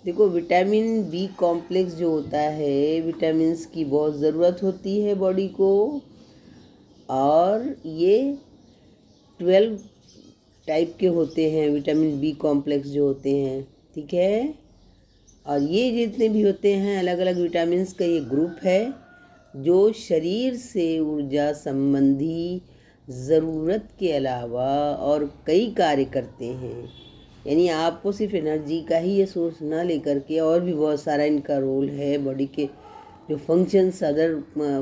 देखो, vitamin B complex जो होता है, विटामिन्स की बहुत ज़रूरत होती है बॉडी को। और ये 12 टाइप के होते हैं विटामिन बी कॉम्प्लेक्स जो होते हैं, ठीक है। और ये जितने भी होते हैं अलग अलग विटामिन्स का ये ग्रुप है जो शरीर से ऊर्जा संबंधी ज़रूरत के अलावा और कई कार्य करते हैं। यानी आपको सिर्फ एनर्जी का ही ये सोर्स ना लेकर के और भी बहुत सारा इनका रोल है। बॉडी के जो फंक्शंस, अदर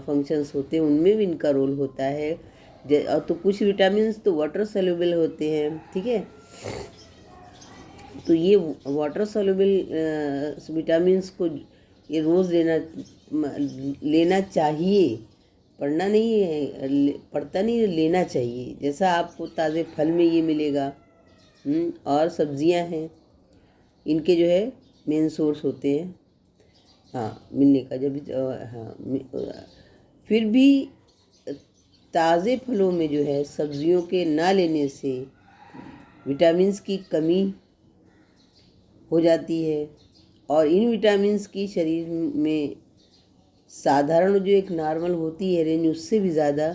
फंक्शंस होते हैं उनमें भी इनका रोल होता है। और तो कुछ विटामिन्स तो वाटर सोल्यूबल होते हैं, ठीक है। तो ये वाटर सोल्यूबल विटामिन्स को ये रोज़ लेना चाहिए, पढ़ना नहीं है, पढ़ता नहीं, लेना चाहिए। जैसा आपको ताज़े फल में ये मिलेगा, और सब्जियां हैं, इनके जो है मेन सोर्स होते हैं, हाँ, मिलने का। जब हाँ, फिर भी ताज़े फलों में जो है सब्जियों के ना लेने से विटामिन्स की कमी हो जाती है। और इन विटामिन्स की शरीर में साधारण जो एक नॉर्मल होती है रेंज, उससे भी ज़्यादा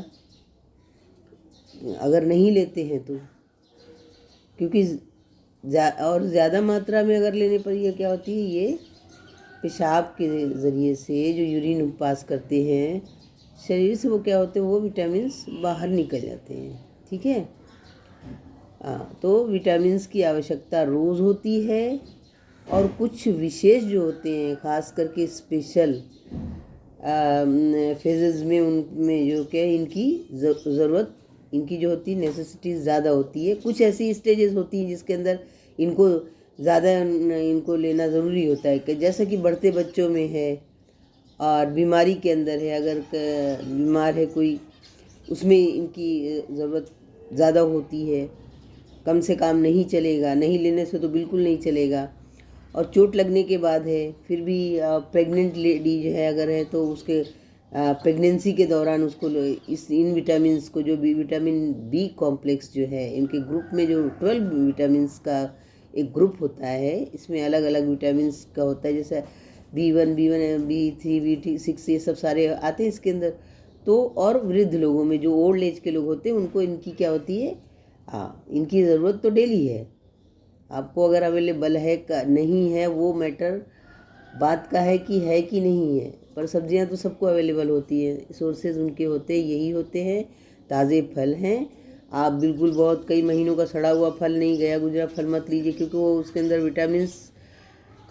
अगर नहीं लेते हैं तो, क्योंकि और ज़्यादा मात्रा में अगर लेने पर ये क्या होती है, ये पेशाब के ज़रिए से जो यूरिन पास करते हैं शरीर से, वो क्या होते हैं, वो विटामिन्स बाहर निकल जाते हैं, ठीक है। तो विटामिन्स की आवश्यकता रोज़ होती है। और कुछ विशेष जो होते हैं, ख़ास करके स्पेशल फेजेस में, उनमें जो क्या इनकी ज़रूरत, इनकी जो होती है नेसेसिटी ज़्यादा होती है। कुछ ऐसी स्टेजेस होती हैं जिसके अंदर इनको ज़्यादा इनको लेना ज़रूरी होता है, कि जैसे कि बढ़ते बच्चों में है, और बीमारी के अंदर है, अगर बीमार है कोई, उसमें इनकी ज़रूरत ज़्यादा होती है। कम से काम नहीं चलेगा, नहीं लेने से तो बिल्कुल नहीं चलेगा। और चोट लगने के बाद है, फिर भी प्रेग्नेंट लेडी जो है अगर है, तो उसके प्रेगनेंसी के दौरान उसको इन विटामिन्स को, जो विटामिन बी कॉम्प्लेक्स जो है, इनके ग्रुप में जो 12 विटामिन्स का एक ग्रुप होता है, इसमें अलग अलग विटामिन्स का होता है, जैसे B1, B3, B6, ये सब सारे आते हैं इसके अंदर। तो और वृद्ध लोगों में, जो ओल्ड एज के लोग होते हैं, उनको इनकी क्या होती है, इनकी ज़रूरत तो डेली है। आपको अगर अवेलेबल है नहीं है, वो मैटर बात का है कि नहीं है। पर सब्जियां तो सबको अवेलेबल होती है, सोर्सेज उनके होते यही होते हैं, ताज़े फल हैं। आप बिल्कुल बहुत कई महीनों का सड़ा हुआ फल, नहीं गया गुजरा फल मत लीजिए, क्योंकि वो उसके अंदर विटामिन्स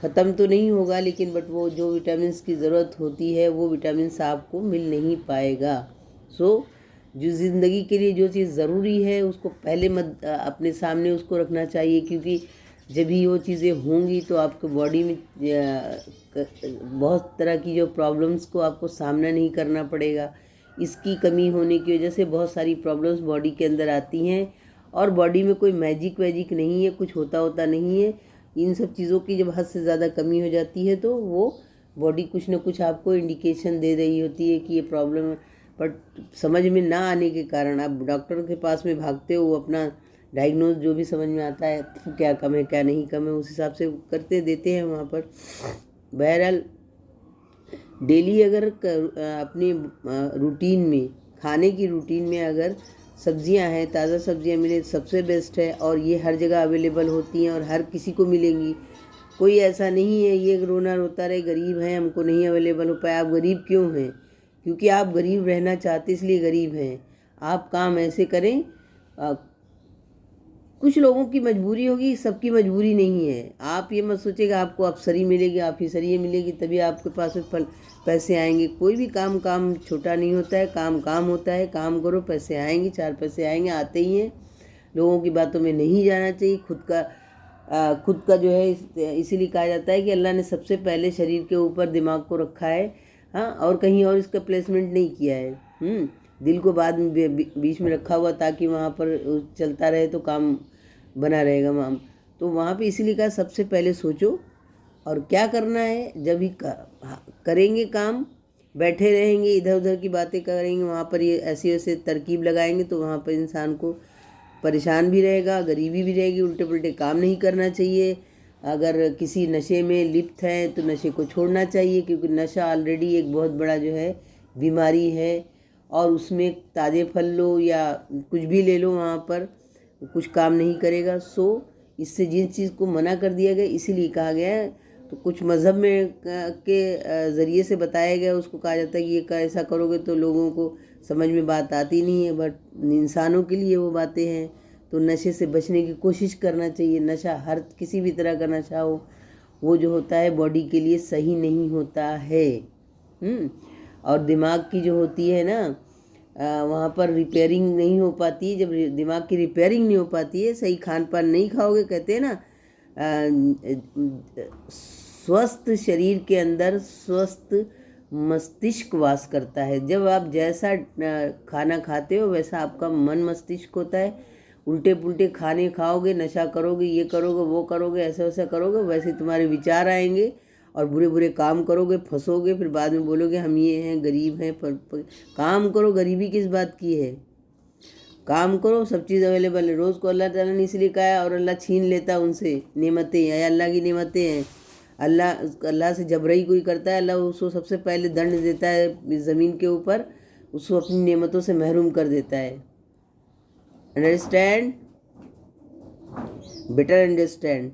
ख़त्म तो नहीं होगा, लेकिन बट वो जो विटामिन्स की ज़रूरत होती है वो विटामिन्स आपको मिल नहीं पाएगा। जो ज़िंदगी के लिए जो चीज़ ज़रूरी है उसको पहले मत अपने सामने उसको रखना चाहिए, क्योंकि जब भी वो चीज़ें होंगी तो आपको बॉडी में बहुत तरह की जो प्रॉब्लम्स को आपको सामना नहीं करना पड़ेगा। इसकी कमी होने की वजह से बहुत सारी प्रॉब्लम्स बॉडी के अंदर आती हैं, और बॉडी में कोई मैजिक नहीं है, कुछ होता नहीं है। इन सब चीज़ों की जब हद से ज़्यादा कमी हो जाती है तो वो बॉडी कुछ ना कुछ आपको इंडिकेशन दे रही होती है कि ये प्रॉब्लम है। बट समझ में ना आने के कारण आप डॉक्टर के पास में भागते हो, अपना डायग्नोज जो भी समझ में आता है, क्या कम है क्या नहीं कम है, उस हिसाब से करते देते हैं वहाँ पर। बहरहाल डेली अगर अपनी रूटीन में, खाने की रूटीन में अगर सब्जियां हैं, ताज़ा सब्जियां मिले सबसे बेस्ट है। और ये हर जगह अवेलेबल होती हैं और हर किसी को मिलेंगी। कोई ऐसा नहीं है ये रोना रोता रहे गरीब हैं हमको नहीं अवेलेबल हो पाया। आप गरीब क्यों हैं? क्योंकि आप गरीब रहना चाहते इसलिए गरीब हैं। आप काम ऐसे करें, कुछ लोगों की मजबूरी होगी, सबकी मजबूरी नहीं है। आप ये मत सोचेगा आपको अफसरी मिलेगी, ऑफिसरी मिलेगी तभी आपके पास में पैसे आएंगे। कोई भी काम छोटा नहीं होता है, काम होता है। काम करो, पैसे आएंगे, 4 पैसे आएंगे, आते ही हैं। लोगों की बातों में नहीं जाना चाहिए। खुद का जो है, इसीलिए कहा जाता है कि अल्लाह ने सबसे पहले शरीर के ऊपर दिमाग को रखा है, हाँ, और कहीं और इसका प्लेसमेंट नहीं किया है। दिल को बाद में बीच में रखा हुआ ताकि वहाँ पर चलता रहे तो काम बना रहेगा वहाँ। तो वहाँ पे इसीलिए कहा सबसे पहले सोचो और क्या करना है। जब ही करेंगे काम, बैठे रहेंगे इधर उधर की बातें करेंगे, वहाँ पर ये ऐसी ऐसे तरकीब लगाएंगे तो वहाँ पर इंसान को परेशान भी रहेगा, गरीबी भी रहेगी, उल्टे पुल्टे काम नहीं करना चाहिए। अगर किसी नशे में लिप्त हैं तो नशे को छोड़ना चाहिए, क्योंकि नशा ऑलरेडी एक बहुत बड़ा जो है बीमारी है, और उसमें ताज़े फल लो या कुछ भी ले लो वहाँ पर कुछ काम नहीं करेगा। सो इससे जिस चीज़ को मना कर दिया गया इसीलिए कहा गया है। तो कुछ मज़हब में के ज़रिए से बताया गया, उसको कहा जाता है कि ये ऐसा करोगे तो लोगों को समझ में बात आती नहीं है, बट इंसानों के लिए वो बातें हैं। तो नशे से बचने की कोशिश करना चाहिए। नशा हर किसी भी तरह का नशा हो, वो जो होता है बॉडी के लिए सही नहीं होता है। और दिमाग की जो होती है ना, वहाँ पर रिपेयरिंग नहीं हो पाती है। जब दिमाग की रिपेयरिंग नहीं हो पाती है, सही खान पान नहीं खाओगे, कहते हैं ना स्वस्थ शरीर के अंदर स्वस्थ मस्तिष्क वास करता है। जब आप जैसा खाना खाते हो वैसा आपका मन मस्तिष्क होता है। उल्टे पुल्टे खाने खाओगे, नशा करोगे, ये करोगे, वो करोगे, ऐसा वैसा करोगे, वैसे तुम्हारे विचार आएंगे और बुरे बुरे काम करोगे, फंसोगे, फिर बाद में बोलोगे हम ये हैं, गरीब हैं। काम करो, गरीबी किस बात की है? काम करो, सब चीज़ अवेलेबल है। रोज़ को अल्लाह ताला ने इसलिए कहा है, और अल्लाह छीन लेता है उनसे नेमतें। ये अल्लाह की नेमतें हैं। अल्लाह से जबरई कोई करता है, अल्लाह उसको सबसे पहले दंड देता है इस ज़मीन के ऊपर, उसको अपनी नेमतों से महरूम कर देता है। अंडरस्टैंड? Better understand.